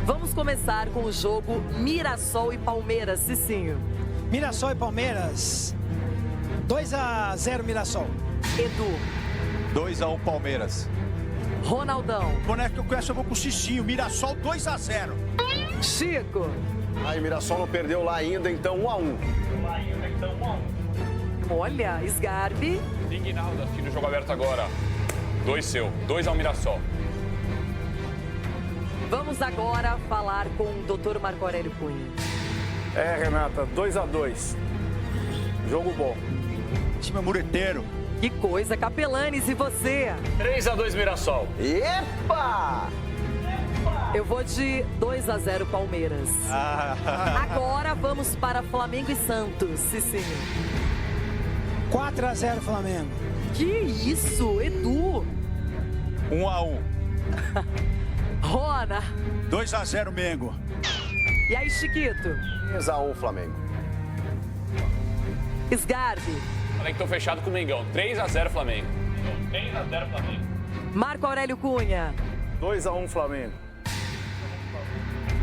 Vamos começar com o jogo Mirassol e Palmeiras, Cicinho. Mirassol e Palmeiras, 2-0 Mirassol. Edu. 2-1 Palmeiras. Ronaldão. Boneco que eu conheço, eu vou com o Cicinho. Mirassol 2-0. Chico. Aí, Mirassol não perdeu lá ainda, então 1-1. Olha, Sgarbi. Ignaldo assistindo o jogo aberto agora. 2 seu, 2 Mirassol. Vamos agora falar com o Dr. Marco Aurélio Cunha. Renata, 2-2. Jogo bom. Time mureteiro. Que coisa, Capelanes, e você? 3-2 Mirassol. Epa! Eu vou de 2-0 Palmeiras. Agora vamos para Flamengo e Santos, Cicinho. 4-0 Flamengo. Que isso, Edu? 1-1. Rona. 2-0 Mengo. E aí, Chiquito? 3-1 Flamengo. Sgarbi. Falei que tô fechado com o Mengão. 3-0 Flamengo. 3-0 Flamengo. Marco Aurélio Cunha. 2-1 Flamengo.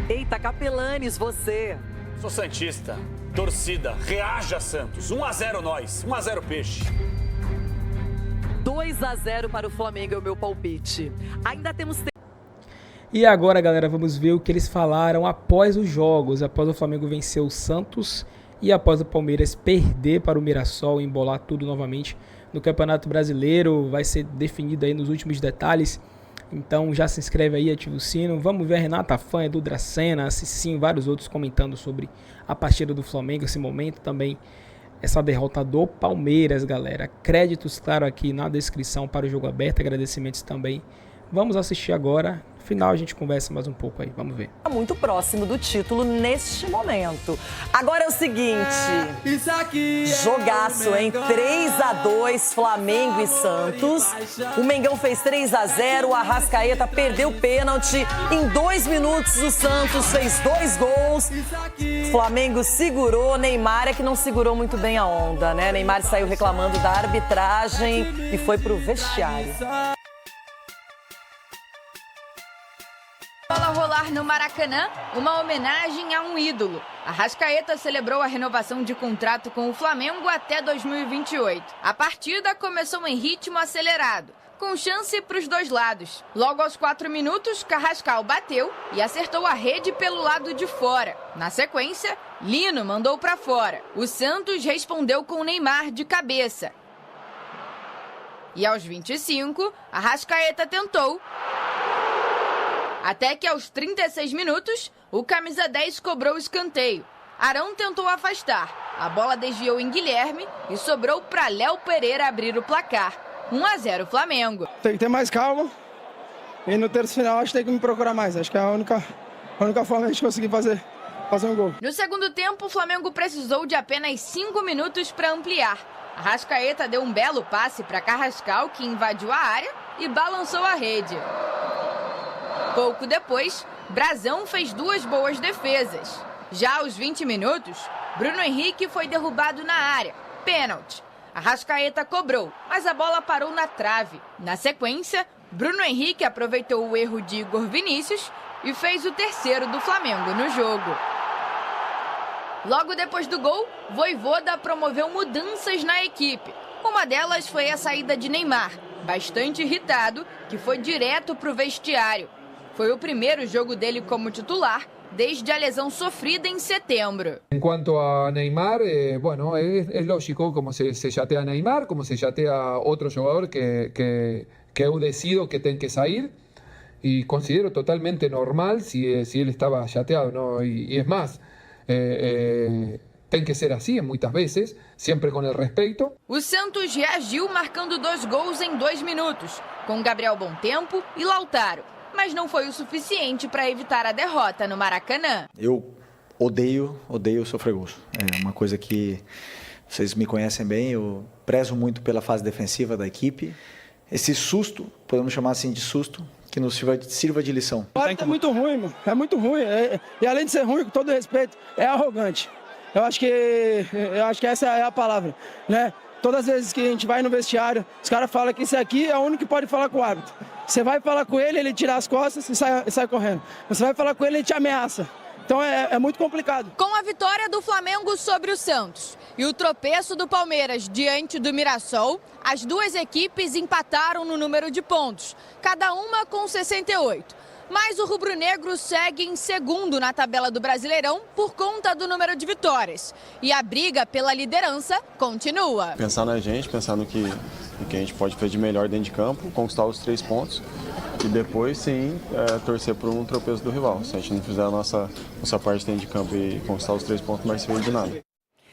Eita, Capelanes, você. Sou santista. Torcida, reaja, Santos. 1-0 nós, 1-0 peixe. 2-0 para o Flamengo é o meu palpite. Ainda temos... E agora, galera, vamos ver o que eles falaram após os jogos. Após o Flamengo vencer o Santos e após o Palmeiras perder para o Mirassol e embolar tudo novamente no Campeonato Brasileiro. Vai ser definido aí nos últimos detalhes. Então já se inscreve aí, ativa o sino. Vamos ver a Renata Fã, Edu Dracena, Cicinho, vários outros comentando sobre a partida do Flamengo, esse momento também, essa derrota do Palmeiras, galera. Créditos, claro, aqui na descrição para o jogo aberto, agradecimentos também. Vamos assistir agora. No final a gente conversa mais um pouco aí, vamos ver. Muito próximo do título neste momento. Agora é o seguinte, jogaço, hein? 3-2 Flamengo e Santos. O Mengão fez 3-0, o Arrascaeta perdeu o pênalti. Em 2 minutos o Santos fez 2 gols. Flamengo segurou, Neymar é que não segurou muito bem a onda, né? Neymar saiu reclamando da arbitragem e foi pro vestiário. Bola rolar no Maracanã, uma homenagem a um ídolo. Arrascaeta celebrou a renovação de contrato com o Flamengo até 2028. A partida começou em ritmo acelerado, com chance para os dois lados. Logo aos 4 minutos, Carrascal bateu e acertou a rede pelo lado de fora. Na sequência, Lino mandou para fora. O Santos respondeu com Neymar de cabeça. E aos 25, Arrascaeta tentou. Até que aos 36 minutos, o camisa 10 cobrou o escanteio. Arão tentou afastar. A bola desviou em Guilherme e sobrou para Léo Pereira abrir o placar. 1-0 Flamengo. Tem que ter mais calma. E no terço final acho que tem que me procurar mais. Acho que é a única forma de a gente conseguir fazer um gol. No segundo tempo, o Flamengo precisou de apenas 5 minutos para ampliar. Arrascaeta deu um belo passe para Carrascal, que invadiu a área e balançou a rede. Pouco depois, Brazão fez 2 boas defesas. Já aos 20 minutos, Bruno Henrique foi derrubado na área. Pênalti. Arrascaeta cobrou, mas a bola parou na trave. Na sequência, Bruno Henrique aproveitou o erro de Igor Vinícius e fez o terceiro do Flamengo no jogo. Logo depois do gol, Vojvoda promoveu mudanças na equipe. Uma delas foi a saída de Neymar, bastante irritado, que foi direto para o vestiário. Foi o primeiro jogo dele como titular desde a lesão sofrida em setembro. En cuanto a Neymar, bueno, es lógico como se chatea Neymar, como se chatea otro jugador que eu decido que tem que sair, y considero totalmente normal si él estaba chateado, ¿no? Y es más, tem que ser assim muitas vezes, sempre com o respeito. O Santos reagiu marcando 2 gols em 2 minutos, com Gabriel Bontempo e Lautaro. Mas não foi o suficiente para evitar a derrota no Maracanã. Eu odeio sofrer gols. É uma coisa que vocês me conhecem bem, eu prezo muito pela fase defensiva da equipe. Esse susto, podemos chamar assim de susto, que nos sirva de lição. É muito ruim, mano. É muito ruim. E além de ser ruim, com todo respeito, é arrogante. Eu acho que essa é a palavra, né? Todas as vezes que a gente vai no vestiário, os caras falam que esse aqui é o único que pode falar com o árbitro. Você vai falar com ele, ele tira as costas e sai correndo. Você vai falar com ele, ele te ameaça. Então é muito complicado. Com a vitória do Flamengo sobre o Santos e o tropeço do Palmeiras diante do Mirassol, as duas equipes empataram no número de pontos, cada uma com 68. Mas o rubro-negro segue em segundo na tabela do Brasileirão por conta do número de vitórias. E a briga pela liderança continua. Pensar na gente, pensar no que a gente pode fazer de melhor dentro de campo, conquistar os 3 pontos e depois, sim, torcer por um tropeço do rival. Se a gente não fizer a nossa parte dentro de campo e conquistar os 3 pontos, não vai servir de nada.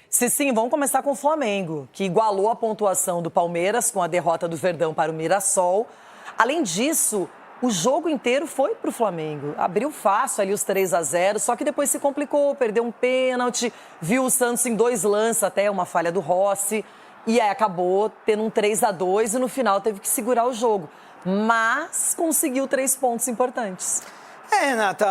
Se sim, vamos começar com o Flamengo, que igualou a pontuação do Palmeiras com a derrota do Verdão para o Mirassol. Além disso, o jogo inteiro foi para o Flamengo. Abriu fácil ali os 3-0, só que depois se complicou, perdeu um pênalti, viu o Santos em 2 lances, até uma falha do Rossi, e aí acabou tendo um 3-2 e no final teve que segurar o jogo. Mas conseguiu 3 pontos importantes. Renata,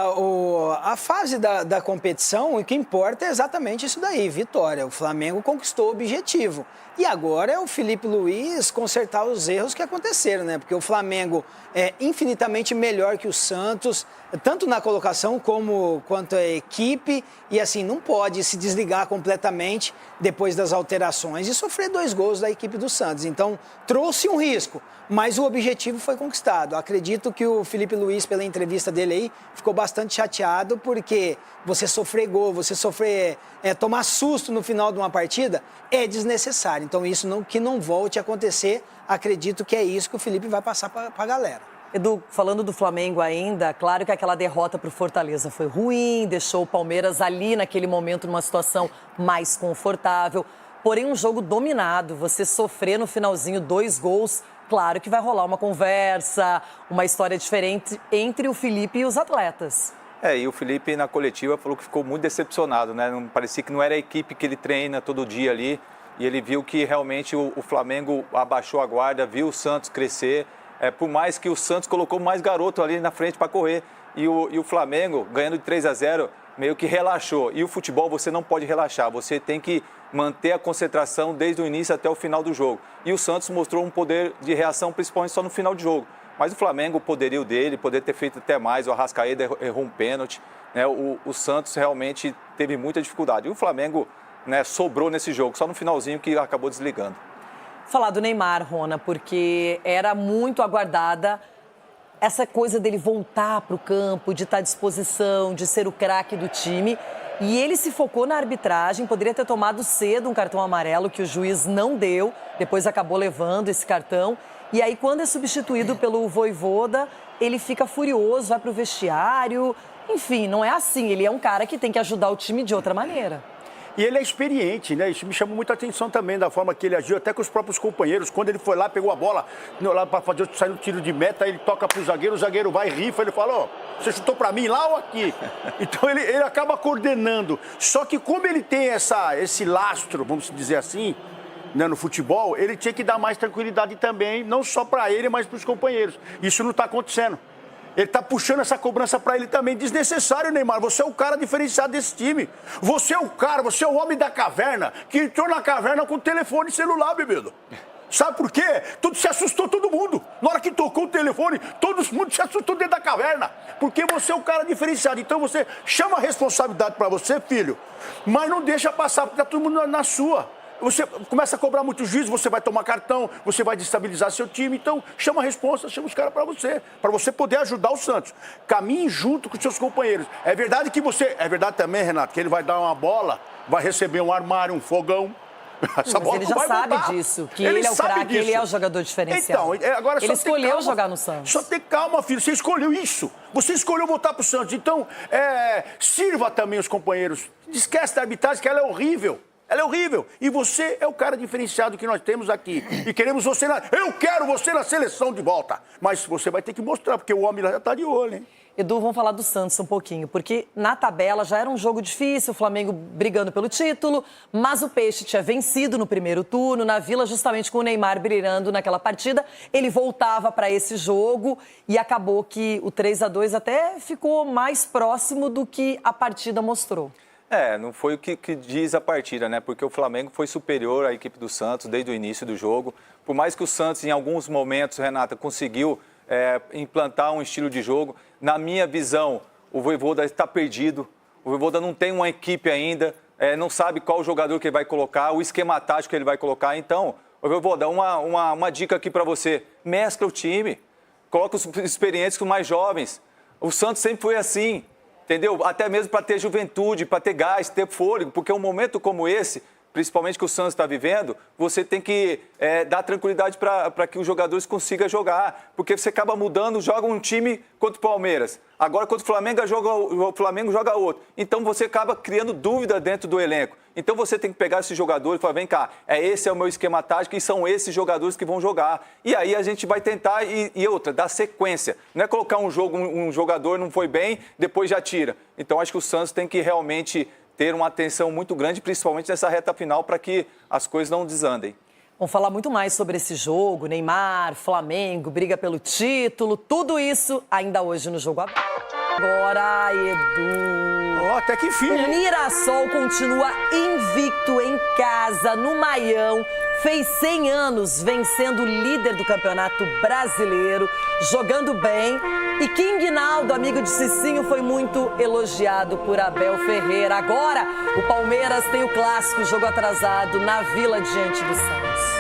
a fase da competição, o que importa é exatamente isso daí, vitória. O Flamengo conquistou o objetivo. E agora é o Felipe Luiz consertar os erros que aconteceram, né? Porque o Flamengo é infinitamente melhor que o Santos, tanto na colocação quanto a equipe. E assim, não pode se desligar completamente depois das alterações e sofrer 2 gols da equipe do Santos. Então, trouxe um risco, mas o objetivo foi conquistado. Acredito que o Felipe Luiz, pela entrevista dele aí, ficou bastante chateado porque você sofrer gol, você tomar susto no final de uma partida é desnecessário. Então isso que não volte a acontecer, acredito que é isso que o Felipe vai passar para a galera. Edu, falando do Flamengo ainda, claro que aquela derrota para o Fortaleza foi ruim, deixou o Palmeiras ali naquele momento numa situação mais confortável. Porém, um jogo dominado, você sofrer no finalzinho 2 gols, claro que vai rolar uma conversa, uma história diferente entre o Felipe e os atletas. E o Felipe na coletiva falou que ficou muito decepcionado, né? Parecia que não era a equipe que ele treina todo dia ali. E ele viu que realmente o Flamengo abaixou a guarda, viu o Santos crescer. Por mais que o Santos colocou mais garoto ali na frente para correr. E o Flamengo, ganhando de 3-0, meio que relaxou. E o futebol você não pode relaxar, você tem que manter a concentração desde o início até o final do jogo. E o Santos mostrou um poder de reação, principalmente só no final do jogo. Mas o Flamengo, o poderio dele, poder ter feito até mais, o Arrascaeta errou um pênalti, né? O Santos realmente teve muita dificuldade. E o Flamengo, né, sobrou nesse jogo, só no finalzinho que acabou desligando. Falar do Neymar, Rona, porque era muito aguardada essa coisa dele voltar para o campo, de estar à disposição, de ser o craque do time. E ele se focou na arbitragem, poderia ter tomado cedo um cartão amarelo que o juiz não deu, depois acabou levando esse cartão. E aí, quando é substituído pelo Vojvoda, ele fica furioso, vai para o vestiário. Enfim, não é assim. Ele é um cara que tem que ajudar o time de outra maneira. E ele é experiente, né? Isso me chamou muita atenção também, da forma que ele agiu, até com os próprios companheiros. Quando ele foi lá, pegou a bola, lá para sair no tiro de meta, ele toca pro zagueiro, o zagueiro vai e rifa, ele fala, ó, você chutou para mim lá ou aqui? Então ele acaba coordenando. Só que como ele tem esse lastro, vamos dizer assim, né, no futebol, ele tinha que dar mais tranquilidade também, não só para ele, mas para os companheiros. Isso não está acontecendo. Ele está puxando essa cobrança para ele também. Desnecessário, Neymar. Você é o cara diferenciado desse time. Você é o cara, você é o homem da caverna que entrou na caverna com o telefone celular, bebido. Sabe por quê? Tudo se assustou, todo mundo. Na hora que tocou o telefone, todo mundo se assustou dentro da caverna. Porque você é o cara diferenciado. Então você chama a responsabilidade para você, filho, mas não deixa passar, porque está todo mundo na sua. Você começa a cobrar muito juízo, você vai tomar cartão, você vai destabilizar seu time. Então, chama a responsa, chama os caras para você poder ajudar o Santos. Caminhe junto com os seus companheiros. É verdade que é verdade também, Renato, que ele vai dar uma bola, vai receber um armário, um fogão. Essa bola ele já sabe disso, que ele é o craque, ele é o jogador diferencial. Então, agora ele escolheu jogar no Santos. Só ter calma, filho, você escolheu isso. Você escolheu voltar pro Santos. Então, sirva também os companheiros. Esquece da arbitragem, que ela é horrível. Ela é horrível. E você é o cara diferenciado que nós temos aqui. E queremos você Eu quero você na seleção de volta. Mas você vai ter que mostrar, porque o homem lá já tá de olho, hein? Edu, vamos falar do Santos um pouquinho, porque na tabela já era um jogo difícil, o Flamengo brigando pelo título, mas o Peixe tinha vencido no primeiro turno, na Vila, justamente com o Neymar brilhando naquela partida. Ele voltava para esse jogo e acabou que o 3-2 até ficou mais próximo do que a partida mostrou. Não foi o que diz a partida, né? Porque o Flamengo foi superior à equipe do Santos desde o início do jogo. Por mais que o Santos, em alguns momentos, Renata, conseguiu implantar um estilo de jogo, na minha visão, o Vojvoda está perdido. O Vojvoda não tem uma equipe ainda, não sabe qual jogador que ele vai colocar, o esquema tático que ele vai colocar. Então, eu vou dar uma dica aqui para você. Mescla o time, coloca os experientes com os mais jovens. O Santos sempre foi assim, entendeu? Até mesmo para ter juventude, para ter gás, ter fôlego, porque um momento como esse, principalmente que o Santos está vivendo, você tem que dar tranquilidade para que os jogadores consigam jogar, porque você acaba mudando, joga um time contra o Palmeiras, agora contra o Flamengo joga outro, então você acaba criando dúvida dentro do elenco. Então você tem que pegar esses jogadores e falar, vem cá, esse é o meu esquema tático e são esses jogadores que vão jogar. E aí a gente vai tentar, e outra, dar sequência. Não é colocar um jogador não foi bem, depois já tira. Então acho que o Santos tem que realmente ter uma atenção muito grande, principalmente nessa reta final, para que as coisas não desandem. Vamos falar muito mais sobre esse jogo, Neymar, Flamengo, briga pelo título, tudo isso ainda hoje no Jogo Aberto. Agora, Edu. Até que enfim. O Mirassol continua invicto em casa, no Maião. Fez 100 anos vencendo o líder do Campeonato Brasileiro, jogando bem. E King Naldo, amigo de Cicinho, foi muito elogiado por Abel Ferreira. Agora, o Palmeiras tem o clássico, jogo atrasado, na Vila diante do Santos.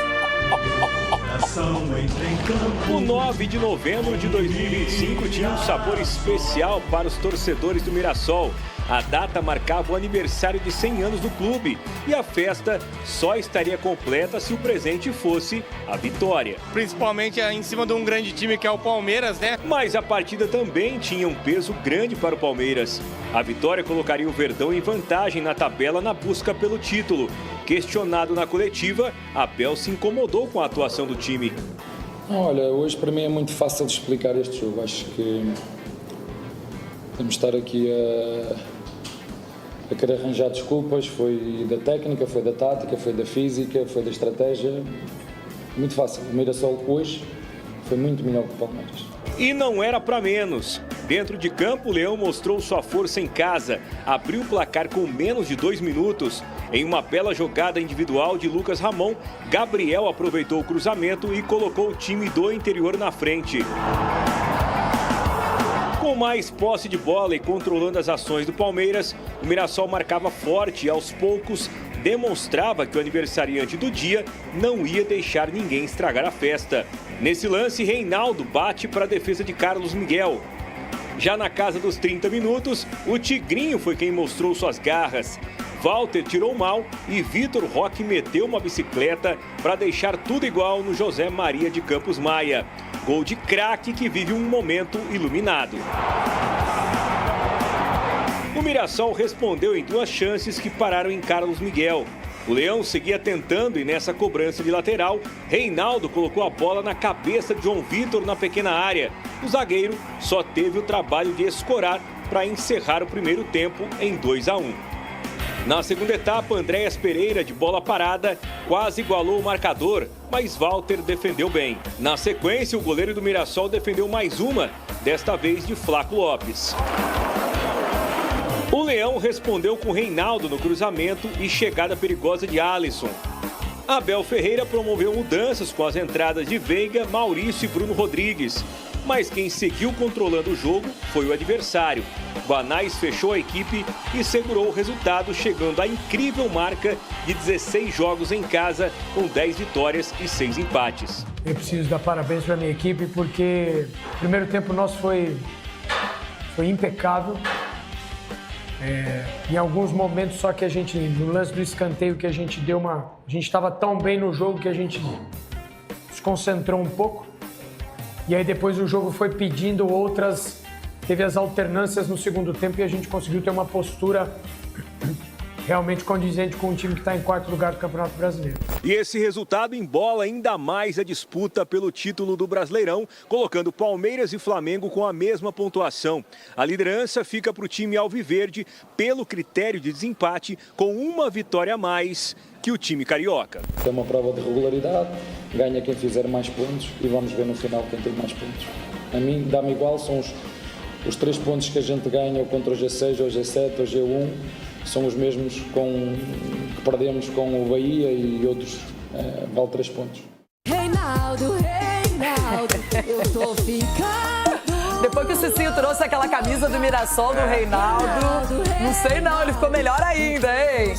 O 9 de novembro de 2025 tinha um sabor especial para os torcedores do Mirassol. A data marcava o aniversário de 100 anos do clube e a festa só estaria completa se o presente fosse a vitória. Principalmente em cima de um grande time que é o Palmeiras, né? Mas a partida também tinha um peso grande para o Palmeiras. A vitória colocaria o Verdão em vantagem na tabela na busca pelo título. Questionado na coletiva, Abel se incomodou com a atuação do time. Olha, hoje para mim é muito fácil de explicar este jogo. Acho que temos de estar aqui a querer arranjar desculpas. Foi da técnica, foi da tática, foi da física, foi da estratégia. Muito fácil. O Mirassol hoje foi muito melhor que o Palmeiras. E não era para menos. Dentro de campo, o Leão mostrou sua força em casa. Abriu o placar com menos de 2 minutos. Em uma bela jogada individual de Lucas Ramon, Gabriel aproveitou o cruzamento e colocou o time do interior na frente. Com mais posse de bola e controlando as ações do Palmeiras, o Mirassol marcava forte e aos poucos demonstrava que o aniversariante do dia não ia deixar ninguém estragar a festa. Nesse lance, Reinaldo bate para a defesa de Carlos Miguel. Já na casa dos 30 minutos, o Tigrinho foi quem mostrou suas garras. Walter tirou mal e Vitor Roque meteu uma bicicleta para deixar tudo igual no José Maria de Campos Maia. Gol de craque que vive um momento iluminado. O Mirassol respondeu em 2 chances que pararam em Carlos Miguel. O Leão seguia tentando e nessa cobrança de lateral, Reinaldo colocou a bola na cabeça de João Vitor na pequena área. O zagueiro só teve o trabalho de escorar para encerrar o primeiro tempo em 2-1. Na segunda etapa, Andréas Pereira, de bola parada, quase igualou o marcador, mas Walter defendeu bem. Na sequência, o goleiro do Mirassol defendeu mais uma, desta vez de Flaco Lopes. O Leão respondeu com Reinaldo no cruzamento e chegada perigosa de Alisson. Abel Ferreira promoveu mudanças com as entradas de Veiga, Maurício e Bruno Rodrigues. Mas quem seguiu controlando o jogo foi o adversário. Guanais fechou a equipe e segurou o resultado, chegando à incrível marca de 16 jogos em casa, com 10 vitórias e 6 empates. Eu preciso dar parabéns para a minha equipe, porque o primeiro tempo nosso foi impecável. Em alguns momentos, só que a gente, no lance do escanteio, que a gente estava tão bem no jogo que a gente se concentrou um pouco. E aí depois o jogo foi pedindo teve as alternâncias no segundo tempo e a gente conseguiu ter uma postura realmente condizente com o time que está em 4º lugar do Campeonato Brasileiro. E esse resultado embola ainda mais a disputa pelo título do Brasileirão, colocando Palmeiras e Flamengo com a mesma pontuação. A liderança fica para o time alviverde pelo critério de desempate, com uma vitória a mais que o time carioca. É uma prova de regularidade, ganha quem fizer mais pontos e vamos ver no final quem tem mais pontos. A mim dá-me igual, são os 3 pontos que a gente ganha contra o G6, o G7, o G1. são os mesmos que perdemos com o Bahia e outros, vale 3 pontos. Reinaldo, eu tô ficando. Depois que o Cicinho trouxe aquela camisa do Mirassol do Reinaldo, não sei não, ele ficou melhor ainda, hein?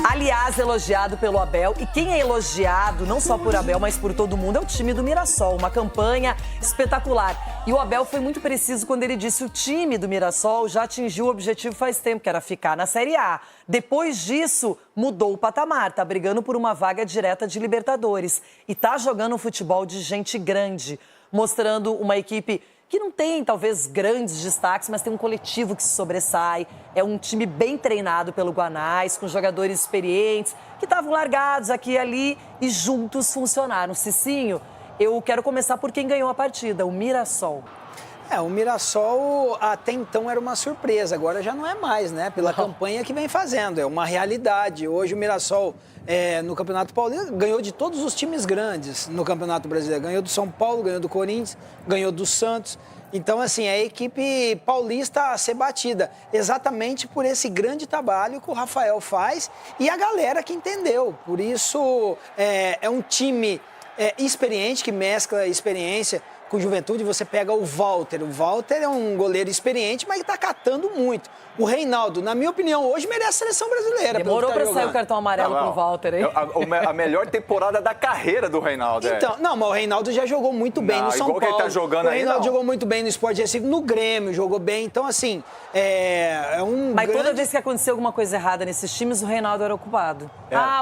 Aliás, elogiado pelo Abel, e quem é elogiado, não só por Abel, mas por todo mundo, é o time do Mirassol, uma campanha espetacular. E o Abel foi muito preciso quando ele disse que o time do Mirassol já atingiu o objetivo faz tempo, que era ficar na Série A. Depois disso, mudou o patamar, tá brigando por uma vaga direta de Libertadores. E tá jogando um futebol de gente grande, mostrando uma equipe que não tem, talvez, grandes destaques, mas tem um coletivo que se sobressai. É um time bem treinado pelo Guanais, com jogadores experientes, que estavam largados aqui e ali e juntos funcionaram. Cicinho, eu quero começar por quem ganhou a partida, o Mirassol. O Mirassol até então era uma surpresa, agora já não é mais, né? Pela campanha que vem fazendo, é uma realidade. Hoje o Mirassol, no Campeonato Paulista, ganhou de todos os times grandes no Campeonato Brasileiro. Ganhou do São Paulo, ganhou do Corinthians, ganhou do Santos. Então, assim, é a equipe paulista a ser batida, exatamente por esse grande trabalho que o Rafael faz e a galera que entendeu. Por isso, é um time experiente, que mescla experiência com juventude. Você pega o Walter é um goleiro experiente, mas está catando muito. O Reinaldo, na minha opinião, hoje merece a seleção brasileira. Demorou para sair o cartão amarelo pro Walter, hein? A melhor temporada da carreira do Reinaldo. Então, não, mas o Reinaldo já jogou muito bem no São Paulo. Que ele tá jogando o Reinaldo jogou muito bem no Sport Recife, no Grêmio jogou bem. Então, assim, Mas toda vez que aconteceu alguma coisa errada nesses times, o Reinaldo era o culpado.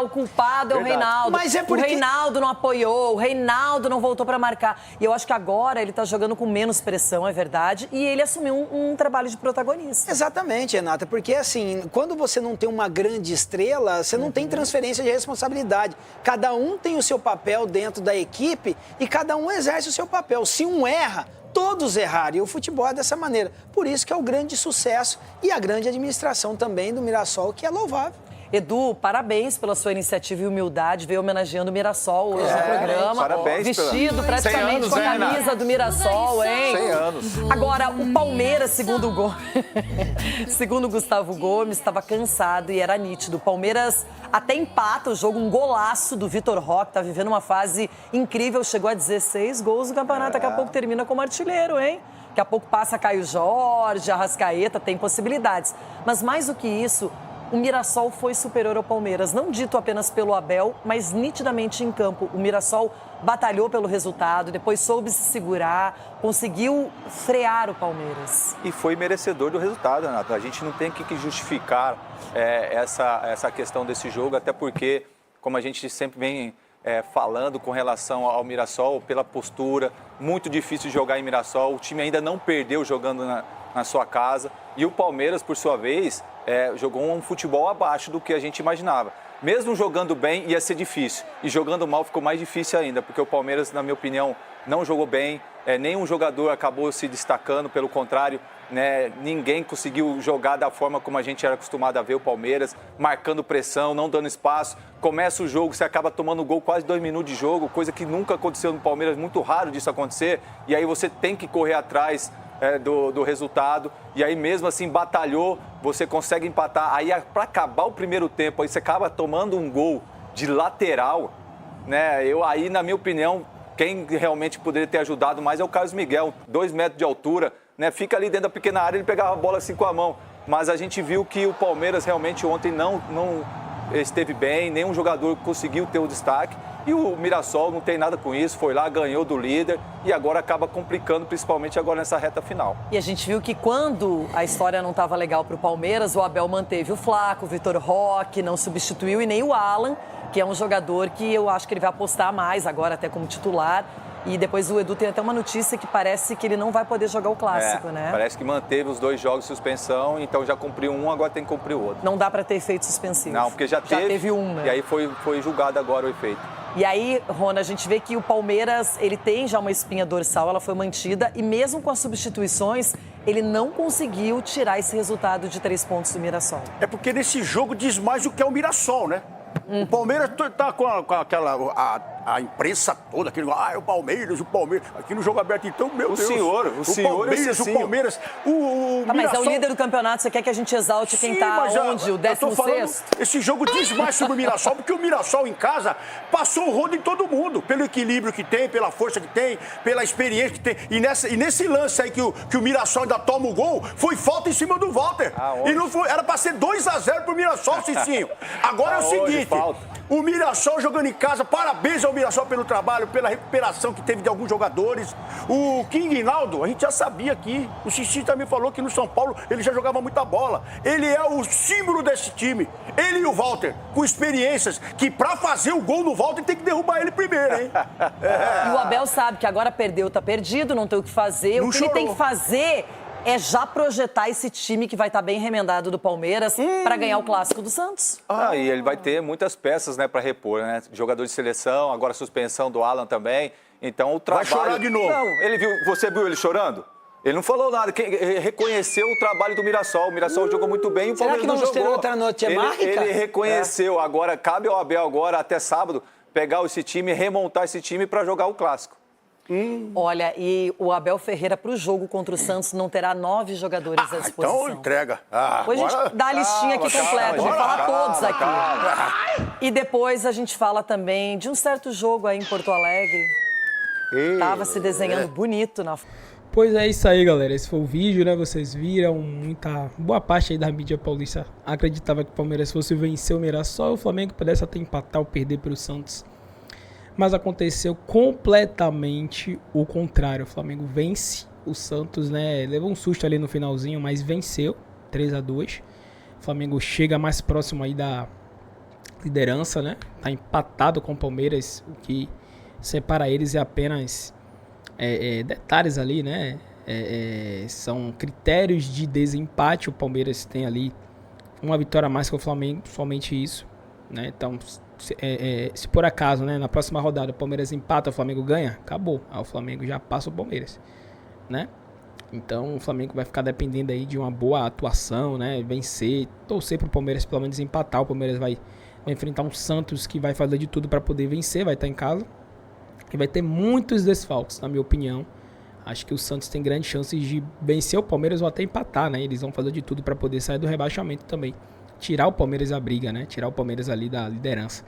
O culpado é o Reinaldo. Mas é porque... O Reinaldo não apoiou, o Reinaldo não voltou para marcar. E eu acho que agora ele tá jogando com menos pressão, é verdade, e ele assumiu um trabalho de protagonista. Exatamente, Renata, porque assim, quando você não tem uma grande estrela, você não tem transferência de responsabilidade. Cada um tem o seu papel dentro da equipe e cada um exerce o seu papel. Se um erra, todos erraram, e o futebol é dessa maneira. Por isso que é o grande sucesso e a grande administração também do Mirassol, que é louvável. Edu, parabéns pela sua iniciativa e humildade, veio homenageando o Mirassol hoje no programa. Parabéns. Vestido praticamente com a camisa do Mirassol, hein? 100 anos. Agora, o Palmeiras, segundo o Gustavo Gomes, estava cansado e era nítido. O Palmeiras até empata o jogo, um golaço do Vitor Roque, tá vivendo uma fase incrível, chegou a 16 gols no campeonato, daqui a pouco termina como artilheiro, hein? Daqui a pouco passa Caio Jorge, Arrascaeta, tem possibilidades. Mas mais do que isso, o Mirassol foi superior ao Palmeiras, não dito apenas pelo Abel, mas nitidamente em campo. O Mirassol batalhou pelo resultado, depois soube se segurar, conseguiu frear o Palmeiras. E foi merecedor do resultado, Renato. A gente não tem que justificar essa questão desse jogo, até porque, como a gente sempre vem falando com relação ao Mirassol, pela postura, muito difícil de jogar em Mirassol, o time ainda não perdeu jogando na sua casa. E o Palmeiras, por sua vez, jogou um futebol abaixo do que a gente imaginava. Mesmo jogando bem, ia ser difícil. E jogando mal ficou mais difícil ainda, porque o Palmeiras, na minha opinião, não jogou bem. Nenhum jogador acabou se destacando, pelo contrário, né, ninguém conseguiu jogar da forma como a gente era acostumado a ver o Palmeiras, marcando pressão, não dando espaço. Começa o jogo, você acaba tomando gol quase 2 minutos de jogo, coisa que nunca aconteceu no Palmeiras, muito raro disso acontecer. E aí você tem que correr atrás do resultado, e aí mesmo assim batalhou, você consegue empatar, aí para acabar o primeiro tempo, aí você acaba tomando um gol de lateral, né? Aí, na minha opinião, quem realmente poderia ter ajudado mais é o Carlos Miguel, 2 metros de altura, né? Fica ali dentro da pequena área, ele pegava a bola assim com a mão, mas a gente viu que o Palmeiras realmente ontem não esteve bem, nenhum jogador conseguiu ter o destaque. E o Mirassol não tem nada com isso, foi lá, ganhou do líder e agora acaba complicando, principalmente agora nessa reta final. E a gente viu que quando a história não estava legal para o Palmeiras, o Abel manteve o Flaco, o Vitor Roque, não substituiu, e nem o Alan, que é um jogador que eu acho que ele vai apostar mais agora até como titular. E depois o Edu tem até uma notícia que parece que ele não vai poder jogar o Clássico, né? Parece que manteve os 2 jogos de suspensão, então já cumpriu um, agora tem que cumprir o outro. Não dá para ter efeito suspensivo. Não, porque já teve um, né? E aí foi julgado agora o efeito. E aí, Rona, a gente vê que o Palmeiras, ele tem já uma espinha dorsal, ela foi mantida, e mesmo com as substituições, ele não conseguiu tirar esse resultado de 3 pontos do Mirassol. É porque nesse jogo diz mais o que é o Mirassol, né? O Palmeiras tá com aquela a imprensa toda, aquele, o Palmeiras, aqui no jogo aberto, então, meu Deus. O senhor, Palmeiras, o Palmeiras, o Tá, mas Mirassol... é o líder do campeonato, você quer que a gente exalte quem tá onde? O 16º? Esse jogo diz mais sobre o Mirassol, porque o Mirassol em casa passou o rodo em todo mundo, pelo equilíbrio que tem, pela força que tem, pela experiência que tem. E nesse lance aí que o Mirassol ainda toma o gol, foi falta em cima do Walter. E não foi, era pra ser 2-0 pro Mirassol, Cicinho. Agora é o seguinte, o Mirassol jogando em casa, parabéns ao Mirassol pelo trabalho, pela recuperação que teve de alguns jogadores. O King Naldo, a gente já sabia aqui, o Cicinho também falou que no São Paulo ele já jogava muita bola. Ele é o símbolo desse time. Ele e o Walter, com experiências, que pra fazer o gol no Walter tem que derrubar ele primeiro, hein? E o Abel sabe que agora perdeu, tá perdido, não tem o que fazer. O que ele tem que fazer é já projetar esse time que vai estar bem remendado do Palmeiras para ganhar o Clássico do Santos. E ele vai ter muitas peças, né, para repor, né? Jogador de seleção, agora suspensão do Alan também. Então o trabalho... Vai chorar de novo. Não, você viu ele chorando? Ele não falou nada, reconheceu o trabalho do Mirassol. O Mirassol jogou muito bem e o Palmeiras não jogou. Ele reconheceu. Agora, cabe ao Abel agora, até sábado, pegar esse time, remontar esse time para jogar o Clássico. Olha, e o Abel Ferreira para o jogo contra o Santos não terá 9 jogadores à disposição. Então entrega. Depois a gente dá a listinha aqui completa, a gente fala todos aqui. E depois a gente fala também de um certo jogo aí em Porto Alegre. Tava se desenhando bonito na... Pois é isso aí, galera. Esse foi o vídeo, né? Vocês viram, boa parte aí da mídia paulista acreditava que o Palmeiras fosse vencer o Mirassol e o Flamengo pudesse até empatar ou perder pelo Santos. Mas aconteceu completamente o contrário. O Flamengo vence o Santos, né? Levou um susto ali no finalzinho, mas venceu 3-2. O Flamengo chega mais próximo aí da liderança, né? Tá empatado com o Palmeiras, o que separa eles é apenas detalhes ali, né? São critérios de desempate. O Palmeiras tem ali uma vitória a mais que o Flamengo, somente isso, né? Então, se por acaso, né, na próxima rodada o Palmeiras empata, o Flamengo ganha, acabou. Aí o Flamengo já passa o Palmeiras, né? Então o Flamengo vai ficar dependendo aí de uma boa atuação, né? Vencer, torcer pro Palmeiras pelo menos empatar. O Palmeiras vai enfrentar um Santos que vai fazer de tudo para poder vencer, vai estar em casa. E vai ter muitos desfalques, na minha opinião. Acho que o Santos tem grandes chances de vencer o Palmeiras ou até empatar, né? Eles vão fazer de tudo para poder sair do rebaixamento também. Tirar o Palmeiras da briga, né? Tirar o Palmeiras ali da liderança.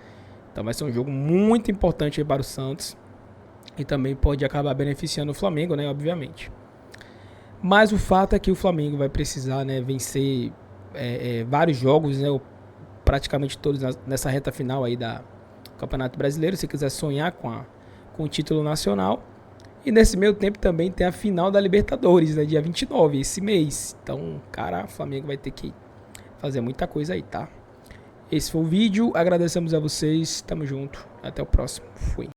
Então vai ser um jogo muito importante aí para o Santos. E também pode acabar beneficiando o Flamengo, né? Obviamente. Mas o fato é que o Flamengo vai precisar, né, vencer vários jogos, né? Praticamente todos nessa reta final aí do Campeonato Brasileiro. Se quiser sonhar com o título nacional. E nesse meio tempo também tem a final da Libertadores, né? Dia 29, esse mês. Então, cara, o Flamengo vai ter que fazer muita coisa aí, tá? Esse foi o vídeo. Agradecemos a vocês. Tamo junto. Até o próximo. Fui.